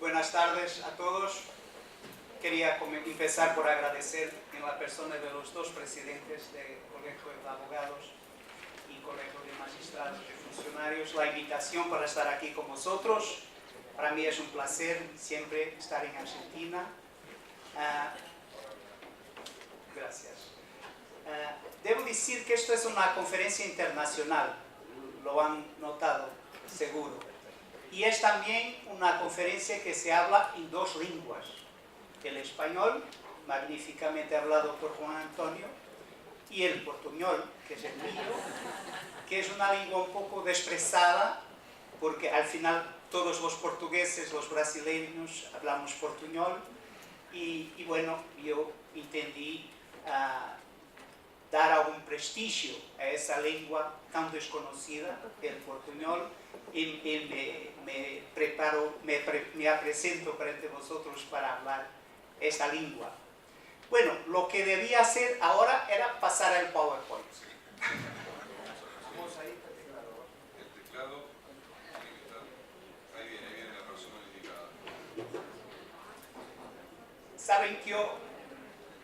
Buenas tardes a todos. Quería empezar por agradecer en la persona de los dos presidentes del Colegio de Abogados y Colegio de Magistrados y Funcionarios la invitación para estar aquí con vosotros. Para mí es un placer siempre estar en Argentina. Gracias. Debo decir que esto es una conferencia internacional, lo han notado seguro. Y es también una conferencia que se habla en dos lenguas. El español, magníficamente hablado por Juan Antonio, y el portuñol, que es el mío, que es una lengua un poco desprezada, porque al final todos los portugueses, los brasileños, hablamos portuñol, y bueno, yo entendí dar algún prestigio a esa lengua tan desconocida, el portuñol, y me presento frente a vosotros para hablar esta lengua. Bueno, lo que debía hacer ahora era pasar el PowerPoint. Vamos ahí, el teclado tiene que estar. Ahí viene la persona indicada. Saben que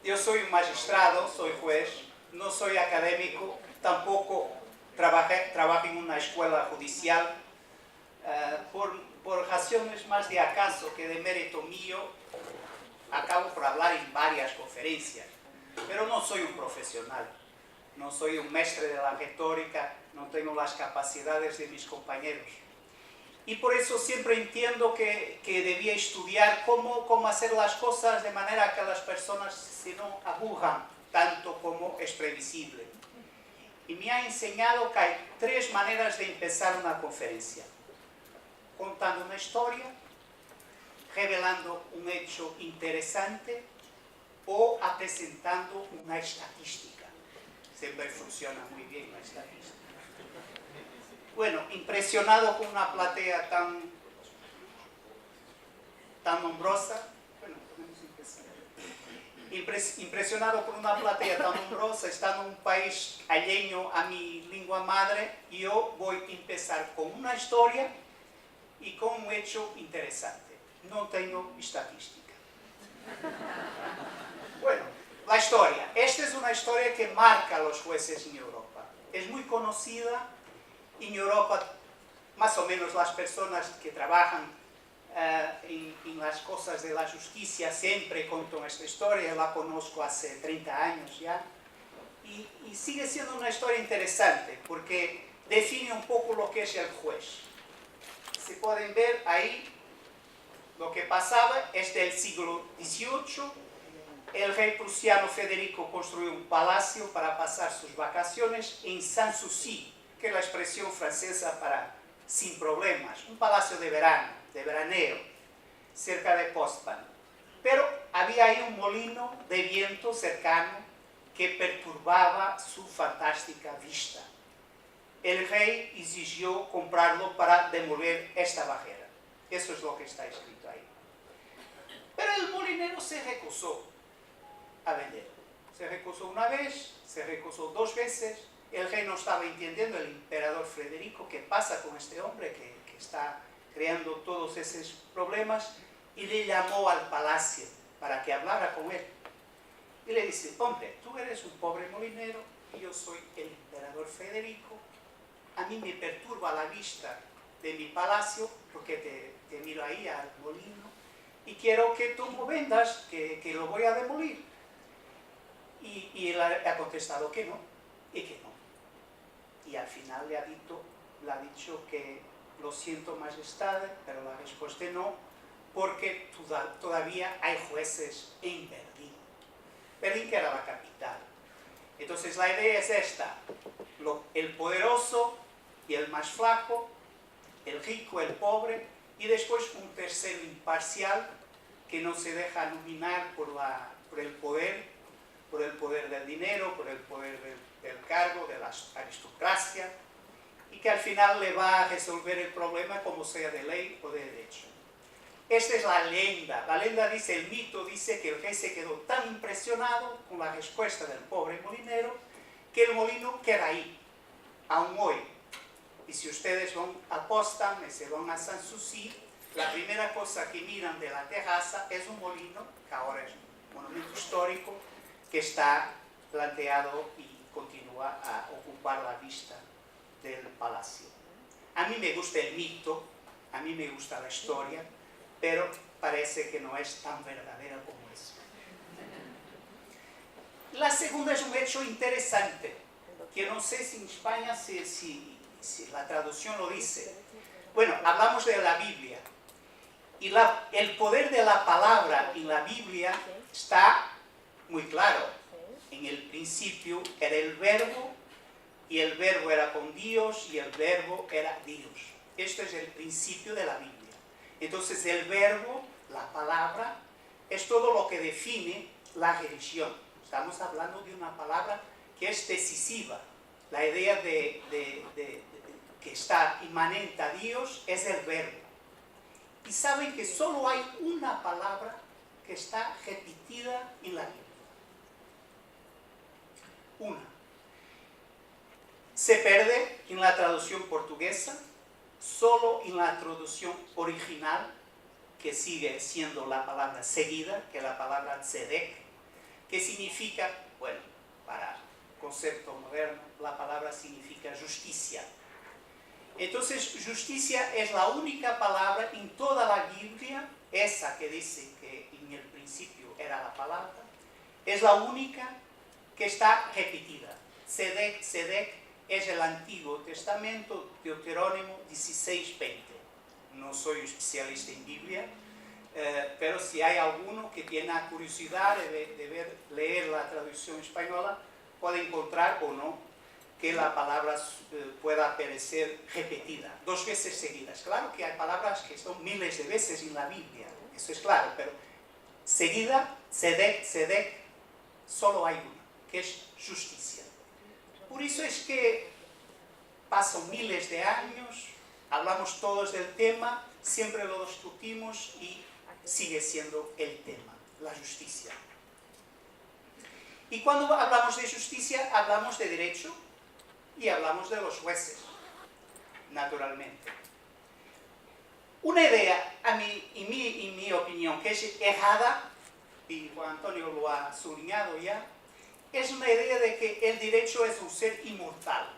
yo soy un magistrado, soy juez, no soy académico, tampoco trabajo en una escuela judicial. Por razones más de acaso que de mérito mío, acabo por hablar en varias conferencias, pero no soy un profesional, no soy un maestre de la retórica, no tengo las capacidades de mis compañeros. Y por eso siempre entiendo que debía estudiar cómo hacer las cosas de manera que las personas se no aburran tanto como es previsible. Y me ha enseñado que hay tres maneras de empezar una conferencia: contando una historia, revelando un hecho interesante o presentando una estadística. Siempre funciona muy bien la estadística. Bueno, impresionado con una platea tan nombrosa, bueno, podemos empezar. Impresionado con una platea tan nombrosa, estando en un país alheño a mi lengua madre, yo voy a empezar con una historia y con un hecho interesante. No tengo estadística. Bueno, la historia. Esta es una historia que marca a los jueces en Europa. Es muy conocida en Europa, más o menos las personas que trabajan en las cosas de la justicia siempre cuentan esta historia. La conozco hace 30 años ya. Y sigue siendo una historia interesante porque define un poco lo que es el juez. Si pueden ver ahí, lo que pasaba es del siglo XVIII. El rey prusiano Federico construyó un palacio para pasar sus vacaciones en Sanssouci, que es la expresión francesa para sin problemas. Un palacio de verano, de veraneo, cerca de Potsdam. Pero había ahí un molino de viento cercano que perturbaba su fantástica vista. El rey exigió comprarlo para demoler esta barrera. Eso es lo que está escrito ahí. Pero el molinero se recusó a vender. Se recusó una vez, se recusó dos veces. El rey no estaba entendiendo, el emperador Federico, qué pasa con este hombre que está creando todos esos problemas, y le llamó al palacio para que hablara con él. Y le dice: hombre, tú eres un pobre molinero y yo soy el emperador Federico. A mí me perturba la vista de mi palacio porque te miro ahí al molino y quiero que tú me vendas, que lo voy a demolir. Y él ha contestado que no, y que no. Y al final le ha dicho que lo siento, majestad, pero la respuesta es no, porque todavía hay jueces en Berlín. Berlín, que era la capital. Entonces la idea es esta: el poderoso y el más flaco, el rico, el pobre, y después un tercero imparcial que no se deja dominar por el poder del dinero, por el poder del cargo, de la aristocracia, y que al final le va a resolver el problema como sea de ley o de derecho. Esta es la leyenda. La leyenda dice, el mito dice que el rey se quedó tan impresionado con la respuesta del pobre molinero que el molino queda ahí, aún hoy. Y si ustedes van a Potsdam y se van a Sanssouci, la primera cosa que miran de la terraza es un molino, que ahora es un monumento histórico, que está planteado y continúa a ocupar la vista del palacio. A mí me gusta el mito, a mí me gusta la historia, pero parece que no es tan verdadera como eso. La segunda es un hecho interesante, que no sé si en España si la traducción lo dice. Bueno, hablamos de la Biblia, y el poder de la palabra en la Biblia está muy claro. En el principio era el verbo, y el verbo era con Dios, y el verbo era Dios. Esto es el principio de la Biblia. Entonces el verbo, la palabra, es todo lo que define la religión. Estamos hablando de una palabra que es decisiva. La idea que está inmanente a Dios es el verbo. Y saben que solo hay una palabra que está repetida en la Biblia. Una. Se pierde en la traducción portuguesa, solo en la traducción original, que sigue siendo la palabra seguida, que es la palabra tzedek, que significa, bueno, para concepto moderno, la palabra significa justicia. Entonces, justicia es la única palabra en toda la Biblia, esa que dice que en el principio era la palabra, es la única que está repetida. Tzedek, tzedek, es el Antiguo Testamento, Deuterónimo 16:20. No soy especialista en Biblia, pero si hay alguno que tiene la curiosidad de leer la traducción española, puede encontrar o no que la palabra pueda aparecer repetida, 2 veces seguidas. Claro que hay palabras que son miles de veces en la Biblia, eso es claro, pero seguida, tzedek, tzedek, solo hay una, que es justicia. Por eso es que pasan miles de años, hablamos todos del tema, siempre lo discutimos y sigue siendo el tema, la justicia. Y cuando hablamos de justicia, hablamos de derecho y hablamos de los jueces, naturalmente. Una idea, en mi opinión, que es errada, y Juan Antonio lo ha subrayado ya, es una idea de que el derecho es un ser inmortal.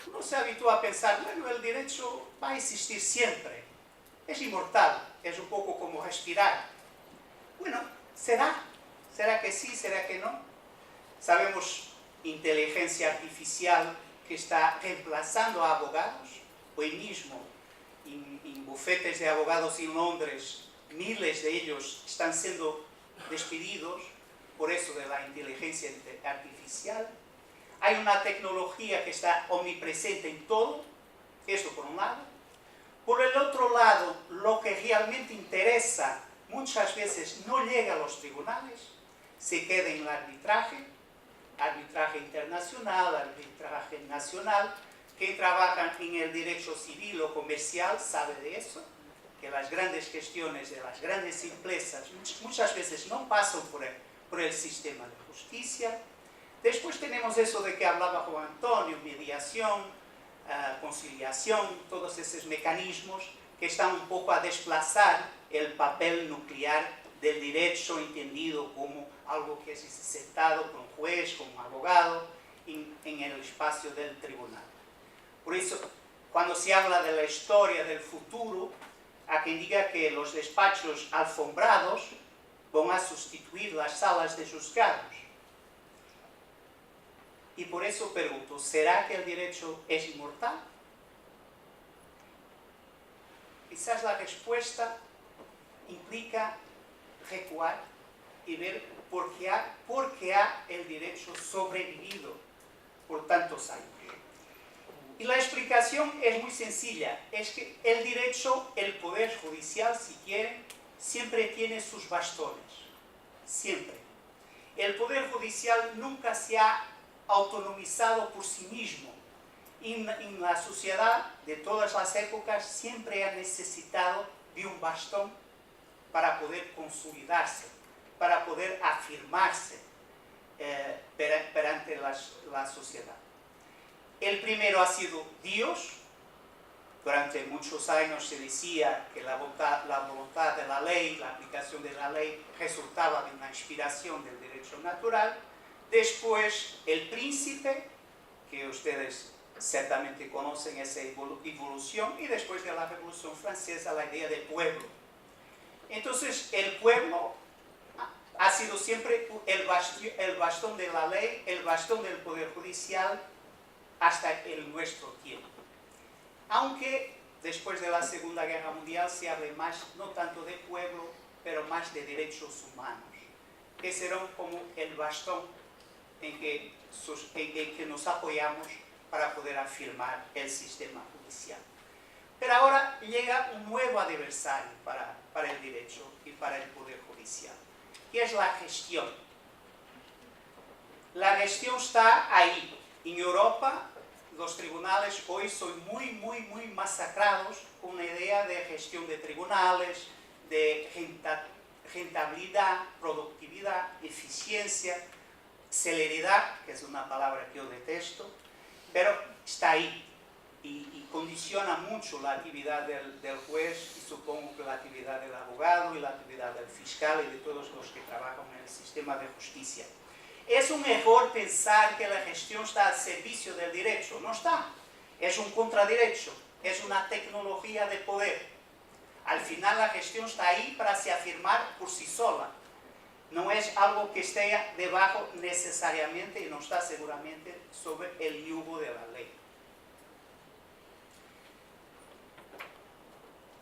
Uno se habitúa a pensar, bueno, el derecho va a existir siempre, es inmortal, es un poco como respirar. Bueno, ¿será? ¿Será que sí? ¿Será que no? Sabemos inteligencia artificial que está reemplazando a abogados. Hoy mismo, en bufetes de abogados en Londres, miles de ellos están siendo despedidos por eso de la inteligencia artificial. Hay una tecnología que está omnipresente en todo, eso por un lado. Por el otro lado, lo que realmente interesa muchas veces no llega a los tribunales, se queda en el arbitraje internacional, arbitraje nacional. Quien trabaja en el derecho civil o comercial sabe de eso, que las grandes cuestiones de las grandes empresas muchas veces no pasan por el sistema de justicia. Después tenemos eso de que hablaba Juan Antonio, mediación, conciliación, todos esos mecanismos que están un poco a desplazar el papel nuclear del derecho entendido como algo que es exercitado por un juez, como un abogado, en el espacio del tribunal. Por eso, cuando se habla de la historia del futuro, a quien diga que los despachos alfombrados van a sustituir las salas de juzgados. Y por eso pregunto, ¿será que el derecho es inmortal? Quizás la respuesta implica recuar y ver por qué ha el derecho sobrevivido por tantos años. Y la explicación es muy sencilla, es que el derecho, el poder judicial, si quieren, siempre tiene sus bastones, siempre. El poder judicial nunca se ha autonomizado por sí mismo. En la sociedad de todas las épocas siempre ha necesitado de un bastón para poder consolidarse, para poder afirmarse perante la sociedad. El primero ha sido Dios, Durante muchos años se decía que la voluntad de la ley, la aplicación de la ley, resultaba de una inspiración del derecho natural. Después, el príncipe, que ustedes certamente conocen esa evolución, y después de la Revolución Francesa, la idea del pueblo. Entonces, el pueblo ha sido siempre el bastón de la ley, el bastón del Poder Judicial, hasta el nuestro tiempo. Aunque después de la Segunda Guerra Mundial se hable más, no tanto de pueblo, pero más de derechos humanos, que serán como el bastón en que nos apoyamos para poder afirmar el sistema judicial. Pero ahora llega un nuevo adversario para el derecho y para el Poder Judicial, que es la gestión. La gestión está ahí. En Europa, los tribunales hoy son muy masacrados con una idea de gestión de tribunales, de rentabilidad, productividad, eficiencia, celeridad, que es una palabra que yo detesto, pero está ahí y condiciona mucho la actividad del juez y supongo que la actividad del abogado y la actividad del fiscal y de todos los que trabajan en el sistema de justicia. Es un error pensar que la gestión está al servicio del derecho. No está. Es un contraderecho. Es una tecnología de poder. Al final la gestión está ahí para se afirmar por sí sola. No es algo que esté debajo necesariamente y no está seguramente sobre el yugo de la ley.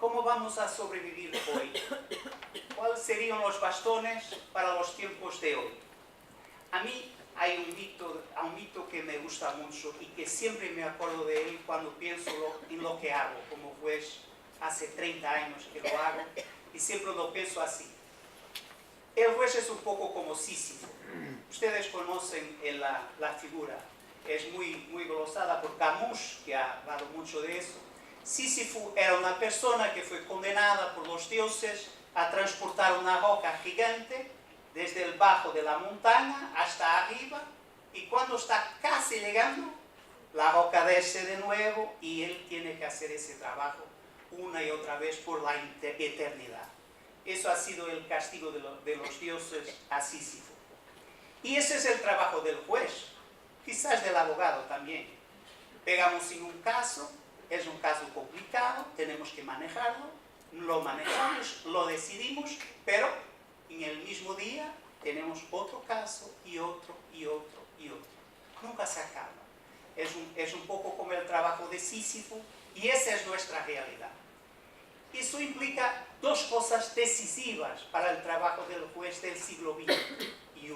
¿Cómo vamos a sobrevivir hoy? ¿Cuáles serían los bastones para los tiempos de hoy? A mí hay un mito que me gusta mucho y que siempre me acuerdo de él cuando pienso en lo que hago como juez. Hace 30 años que lo hago y siempre lo pienso así. El juez es un poco como Sísifo. Ustedes conocen la figura. Es muy glosada por Camus, que ha hablado mucho de eso. Sísifo era una persona que fue condenada por los dioses a transportar una roca gigante desde el bajo de la montaña hasta arriba, y cuando está casi llegando, la roca desce de nuevo y él tiene que hacer ese trabajo una y otra vez por la eternidad. Eso ha sido el castigo de los dioses a Sísifo. Y ese es el trabajo del juez, quizás del abogado también. Pegamos en un caso, es un caso complicado, tenemos que manejarlo, lo manejamos, lo decidimos, pero en el mismo día tenemos otro caso y otro y otro y otro. Nunca se acaba. Es un poco como el trabajo de Sísifo y esa es nuestra realidad. Eso implica dos cosas decisivas para el trabajo del juez del siglo XXI.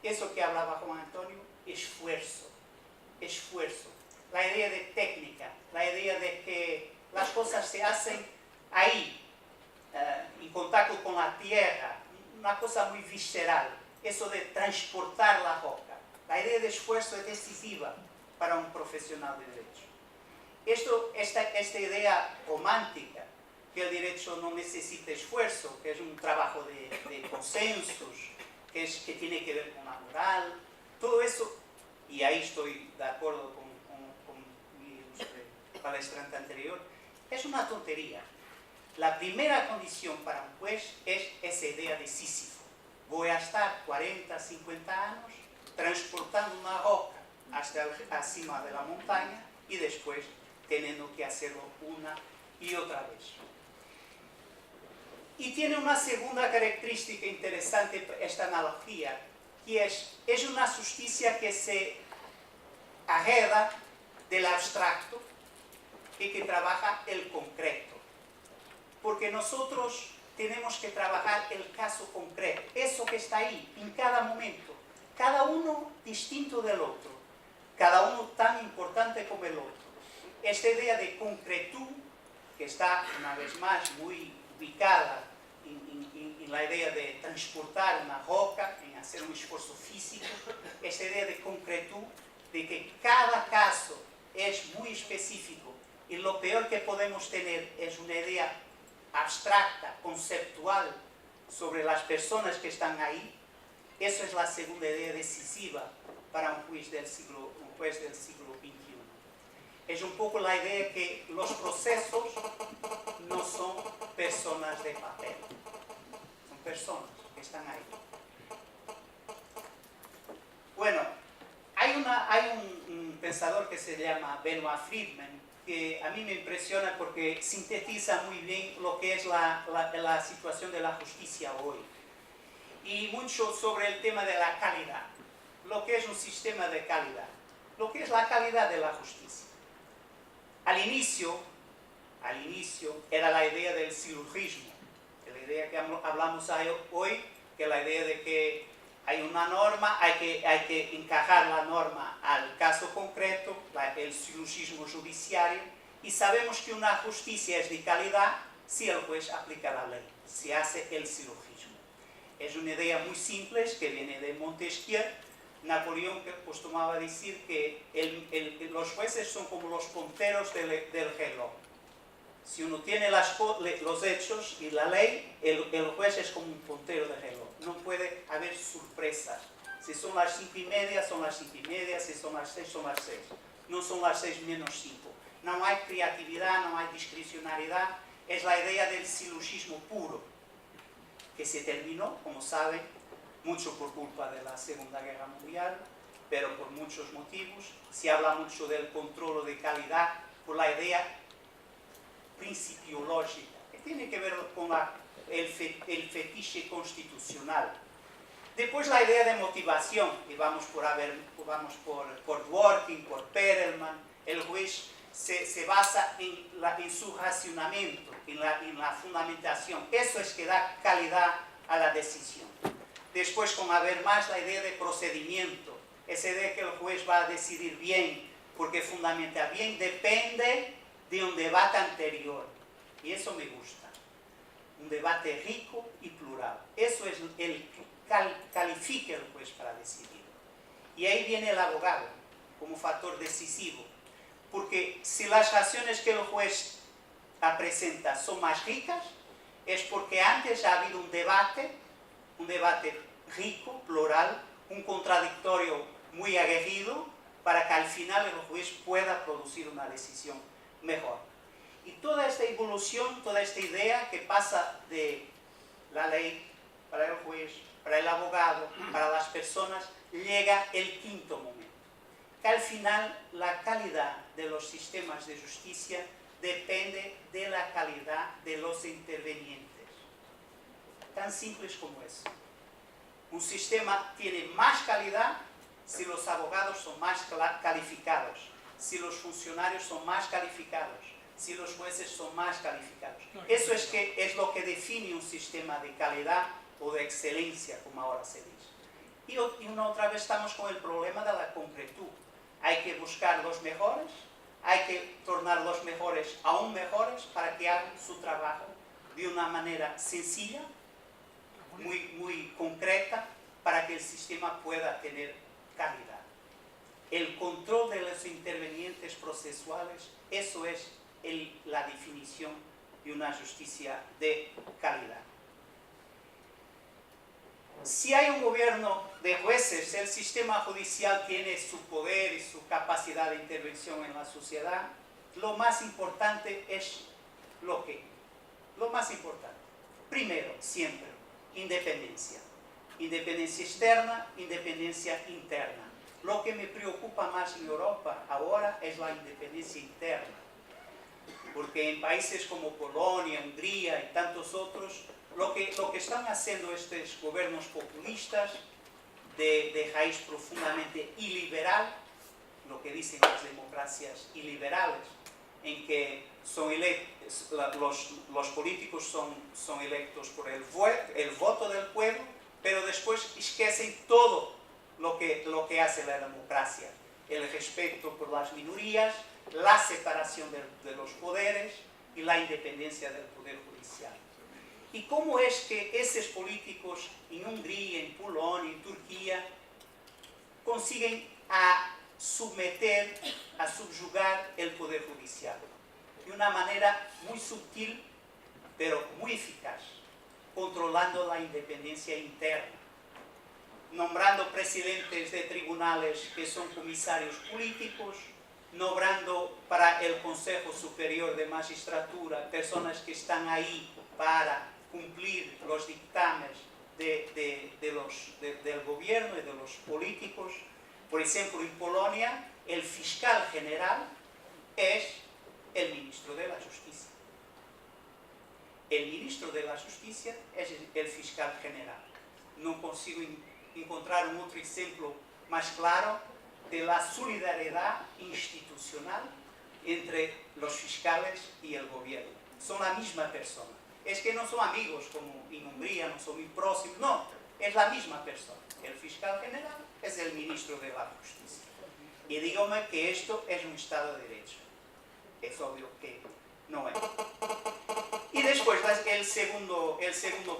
Eso que hablaba Juan Antonio, esfuerzo. La idea de técnica, la idea de que las cosas se hacen ahí, en contacto con la tierra, una cosa muy visceral, eso de transportar la roca. La idea de esfuerzo es decisiva para un profesional de derecho. Esta idea romántica, que el derecho no necesita esfuerzo, que es un trabajo de consensos, que tiene que ver con la moral, todo eso, y ahí estoy de acuerdo con mi palestrante anterior, es una tontería. La primera condición para un juez es esa idea de Sísifo. Voy a estar 40, 50 años transportando una roca hasta la cima de la montaña y después teniendo que hacerlo una y otra vez. Y tiene una segunda característica interesante esta analogía, que es una justicia que se arreda del abstracto y que trabaja el concreto. Porque nosotros tenemos que trabajar el caso concreto, eso que está ahí, en cada momento, cada uno distinto del otro, cada uno tan importante como el otro. Esta idea de concretud, que está una vez más muy ubicada en la idea de transportar una roca, en hacer un esfuerzo físico, esta idea de concretud, de que cada caso es muy específico y lo peor que podemos tener es una idea abstracta, conceptual, sobre las personas que están ahí. Eso es la segunda idea decisiva para un juez del siglo XXI. Es un poco la idea que los procesos no son personas de papel, son personas que están ahí. Bueno, hay un pensador que se llama Benoit Friedman, que a mí me impresiona porque sintetiza muy bien lo que es la situación de la justicia hoy. Y mucho sobre el tema de la calidad, lo que es un sistema de calidad, lo que es la calidad de la justicia. Al inicio era la idea del silogismo, la idea que hablamos hoy, que es la idea de que hay una norma, hay que encajar la norma al caso concreto, el silogismo judiciario, y sabemos que una justicia es de calidad si el juez aplica la ley, si hace el silogismo. Es una idea muy simple que viene de Montesquieu. Napoleón acostumbraba decir que los jueces son como los punteros del reloj. Si uno tiene los hechos y la ley, el juez es como un puntero de reloj. No puede haber sorpresas. Si son las 5:30, son las 5:30. Si son las 6, son las 6. No son las 6 menos 5. No hay creatividad, no hay discrecionalidad. Es la idea del silogismo puro, que se terminó, como saben, mucho por culpa de la Segunda Guerra Mundial, pero por muchos motivos. Se habla mucho del control de calidad por la idea principiológica, que tiene que ver con el fetiche constitucional. Después la idea de motivación, y vamos por Dworkin, por Perelman. El juez se basa en su racionamiento, en la fundamentación. Eso es que da calidad a la decisión. Después, con haber más la idea de procedimiento, esa idea que el juez va a decidir bien, porque fundamenta bien, depende de un debate anterior. Y eso me gusta. Un debate rico y plural. Eso es el que califica el juez para decidir. Y ahí viene el abogado como factor decisivo. Porque si las razones que el juez presenta son más ricas, es porque antes ha habido un debate rico, plural, un contradictorio muy aguerrido, para que al final el juez pueda producir una decisión mejor. Y toda esta evolución, toda esta idea que pasa de la ley para el juez, para el abogado, para las personas, llega el quinto momento. Que al final la calidad de los sistemas de justicia depende de la calidad de los intervenientes. Tan simples como eso. Un sistema tiene más calidad si los abogados son más calificados, si los funcionarios son más calificados, si los jueces son más calificados. Eso es lo que define un sistema de calidad o de excelencia, como ahora se dice. Y una otra vez estamos con el problema de la concretud. Hay que buscar los mejores, hay que tornar los mejores aún mejores para que hagan su trabajo de una manera sencilla, muy concreta, para que el sistema pueda tener calidad. El control de los intervenientes procesuales, eso es la definición de una justicia de calidad. Si hay un gobierno de jueces, el sistema judicial tiene su poder y su capacidad de intervención en la sociedad. Lo más importante es lo más importante. Primero, siempre, independencia. Independencia externa, independencia interna. Lo que me preocupa más en Europa ahora es la independencia interna. Porque en países como Polonia, Hungría y tantos otros, lo que están haciendo estos gobiernos populistas de raíz profundamente iliberal, lo que dicen las democracias iliberales, en que los políticos son electos por el voto del pueblo, pero después esquecen todo lo que hace la democracia. El respeto por las minorías, la separación de los poderes y la independencia del poder judicial. ¿Y cómo es que esos políticos en Hungría, en Polonia, en Turquía, consiguen subyugar el poder judicial? De una manera muy sutil, pero muy eficaz, controlando la independencia interna, nombrando presidentes de tribunales que son comisarios políticos, nombrando para el Consejo Superior de Magistratura personas que están ahí para cumplir los dictámenes del gobierno y de los políticos. Por ejemplo, en Polonia, el fiscal general es el ministro de la Justicia. El ministro de la Justicia es el fiscal general. No consigo encontrar un otro ejemplo más claro de la solidaridad institucional entre los fiscales y el gobierno. Son la misma persona. Es que no son amigos como en Hungría, no son muy próximos, no, es la misma persona. El fiscal general es el ministro de la Justicia. Y dígame que esto es un Estado de Derecho. Es obvio que no es. Y después, el segundo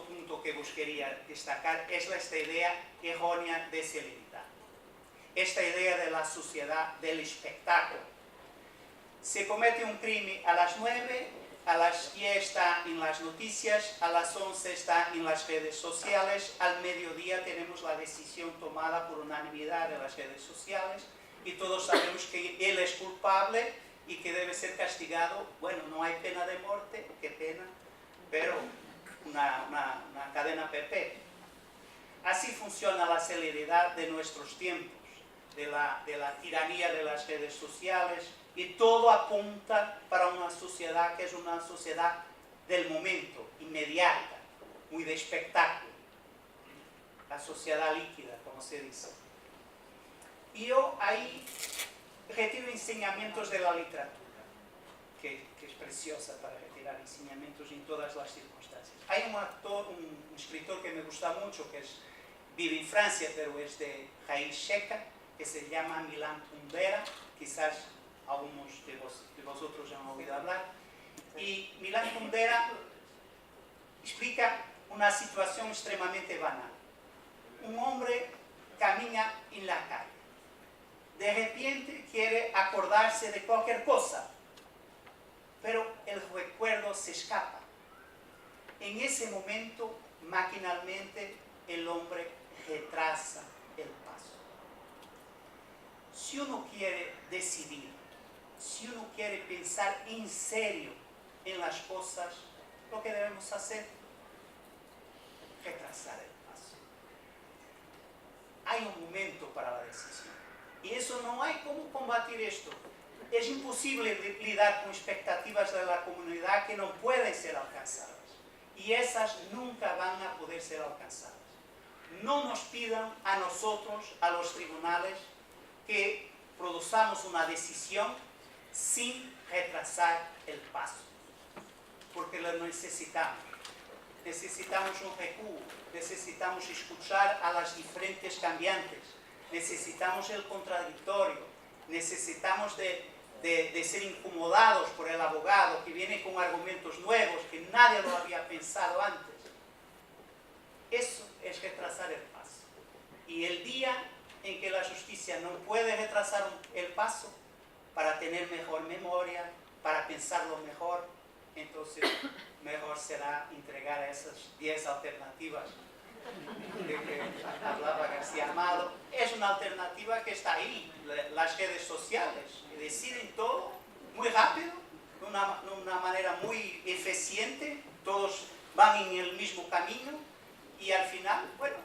punto que os quería destacar es esta idea errónea de celeridad. Esta idea de la sociedad del espectáculo. Se comete un crimen a las 9, a las 10 está en las noticias, a las 11 está en las redes sociales, al mediodía tenemos la decisión tomada por unanimidad de las redes sociales y todos sabemos que él es culpable y que debe ser castigado. Bueno, no hay pena de muerte, qué pena, pero una cadena perpetua. Así funciona la celeridad de nuestros tiempos, de la tiranía de las redes sociales, y todo apunta para una sociedad que es una sociedad del momento, inmediata, muy de espectáculo. La sociedad líquida, como se dice. Y yo ahí retiro enseñamientos de la literatura, que es preciosa para retirar enseñamientos en todas las circunstancias. Hay un escritor que me gusta mucho, vive en Francia, pero es de raíz checa, que se llama Milan Kundera, quizás algunos de vosotros ya han oído hablar. Y Milan Kundera explica una situación extremadamente banal. Un hombre camina en la calle. De repente quiere acordarse de cualquier cosa, pero el recuerdo se escapa. En ese momento, maquinalmente, el hombre retrasa el paso. Si uno quiere decidir, si uno quiere pensar en serio en las cosas, lo que debemos hacer es retrasar el paso. Hay un momento para la decisión. Y eso no hay cómo combatir esto. Es imposible lidiar con expectativas de la comunidad que no pueden ser alcanzadas. Y esas nunca van a poder ser alcanzadas. No nos pidan a nosotros, a los tribunales, que produzamos una decisión sin retrasar el paso. Porque lo necesitamos. Necesitamos un recuo, necesitamos escuchar a las diferentes cambiantes, necesitamos el contradictorio, necesitamos de ser incomodados por el abogado que viene con argumentos nuevos que nadie lo había pensado antes. Eso es retrasar el paso. Y el día en que la justicia no puede retrasar el paso para tener mejor memoria, para pensarlo mejor, entonces mejor será entregar esas 10 alternativas de que hablaba García Amado. Es una alternativa que está ahí, las redes sociales, que deciden todo muy rápido, de una manera muy eficiente, todos van en el mismo camino y al final, bueno,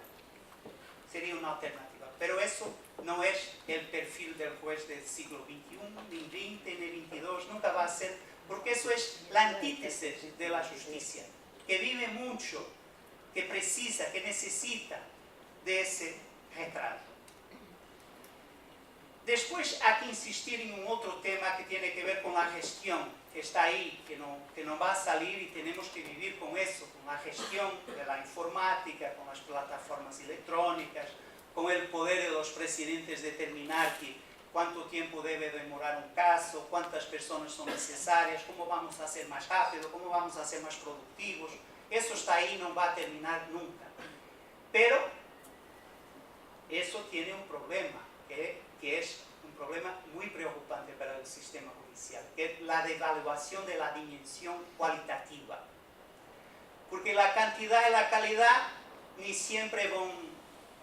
sería una alternativa. Pero eso no es el perfil del juez del siglo XXI, ni XX, ni XXII, nunca va a ser, porque eso es la antítesis de la justicia, que vive mucho, que precisa, que necesita de ese retraso. Después hay que insistir en un otro tema que tiene que ver con la gestión, que está ahí, que no va a salir y tenemos que vivir con eso, con la gestión de la informática, con las plataformas electrónicas, con el poder de los presidentes determinar cuánto tiempo debe demorar un caso, cuántas personas son necesarias, cómo vamos a ser más rápido, cómo vamos a ser más productivos. Eso está ahí, no va a terminar nunca. Pero eso tiene un problema, que es un problema muy preocupante para el sistema judicial, que es la devaluación de la dimensión cualitativa. Porque la cantidad y la calidad ni siempre van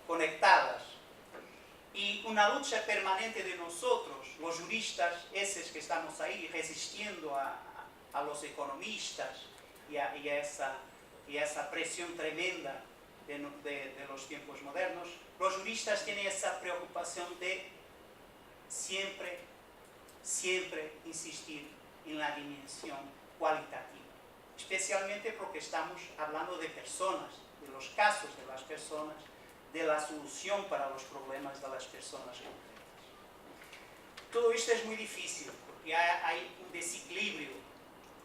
conectadas. Y una lucha permanente de nosotros, los juristas, esos que estamos ahí resistiendo a los economistas y a esa presión tremenda de los tiempos modernos, los juristas tienen esa preocupación de siempre insistir en la dimensión cualitativa, especialmente porque estamos hablando de personas, de los casos de las personas, de la solución para los problemas de las personas concretas. Todo esto es muy difícil porque hay un desequilibrio.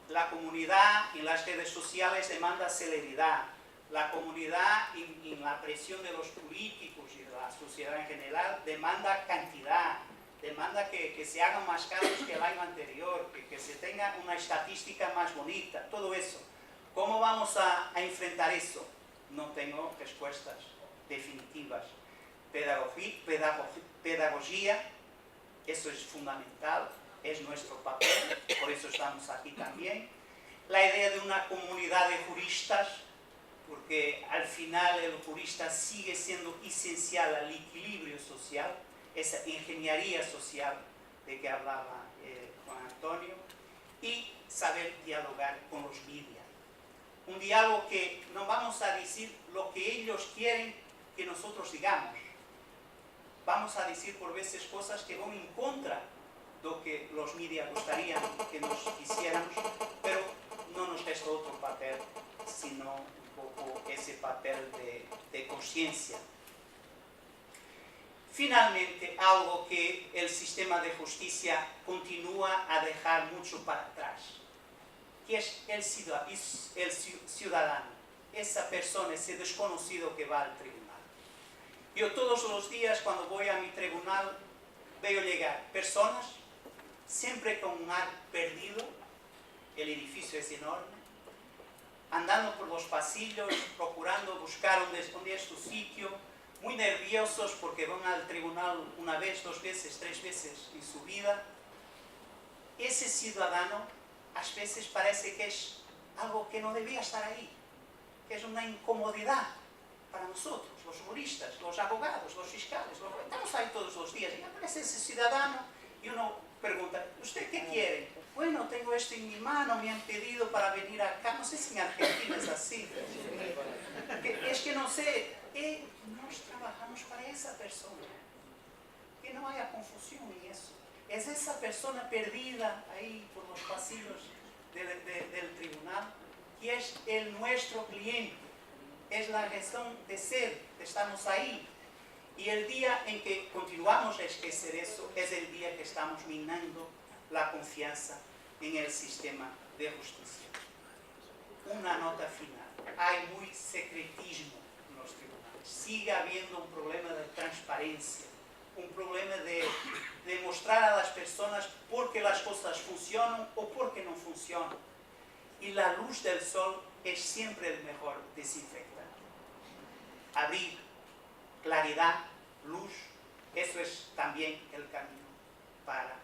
La comunidad en las redes sociales demanda celeridad. La comunidad en la presión de los políticos y de la sociedad en general demanda cantidad, demanda que se hagan más casos que el año anterior, que se tenga una estadística más bonita, todo eso. ¿Cómo vamos a enfrentar eso? No tengo respuestas definitivas. Pedagogía, eso es fundamental, es nuestro papel, por eso estamos aquí también. La idea de una comunidad de juristas, porque al final el jurista sigue siendo esencial al equilibrio social, esa ingeniería social de que hablaba Juan Antonio, y saber dialogar con los medios. Un diálogo que no vamos a decir lo que ellos quieren que nosotros digamos. Vamos a decir por veces cosas que van en contra de lo que los medios gustarían que nos hiciéramos, pero no nos resta otro papel, sino un poco ese papel de conciencia. Finalmente, algo que el sistema de justicia continúa a dejar mucho para atrás, que es el ciudadano, esa persona, ese desconocido que va al tribunal. Yo todos los días cuando voy a mi tribunal veo llegar personas, siempre con un ar perdido, el edificio es enorme, andando por los pasillos, procurando buscar dónde es su sitio, muy nerviosos porque van al tribunal una vez, 2 veces, 3 veces en su vida. Ese ciudadano a veces parece que es algo que no debía estar ahí, que es una incomodidad para nosotros, los juristas, los abogados, los fiscales. Estamos ahí todos los días y aparece ese ciudadano y uno pregunta, ¿usted qué quiere? Bueno, tengo esto en mi mano, me han pedido para venir acá. No sé si en Argentina es así. Es que no sé. Nos trabajamos para esa persona. Que no haya confusión en eso. Es esa persona perdida ahí por los pasillos del tribunal, que es nuestro cliente. Es la razón de ser, estamos ahí. Y el día en que continuamos a esquecer eso, es el día que estamos minando la confianza en el sistema de justicia. Una nota final. Hay muy secretismo en los tribunales. Sigue habiendo un problema de transparencia, un problema de mostrar a las personas por qué las cosas funcionan o por qué no funcionan. Y la luz del sol es siempre el mejor desinfectante. Abrir claridad, luz, eso es también el camino para